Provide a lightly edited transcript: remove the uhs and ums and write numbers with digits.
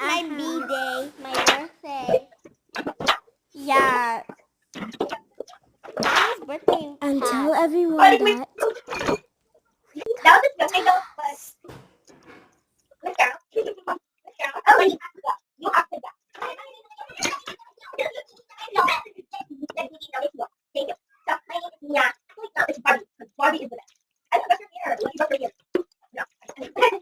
my B-day, my birthday. Yeah. Mommy's birthday. And passed. tell everyone that That was just I but look out. Oh, you have to go. You have to go. Thank you. So my name is Mia. No, it's Barbie. Barbie is the best. I don't know what's your hair. What's your hair? No.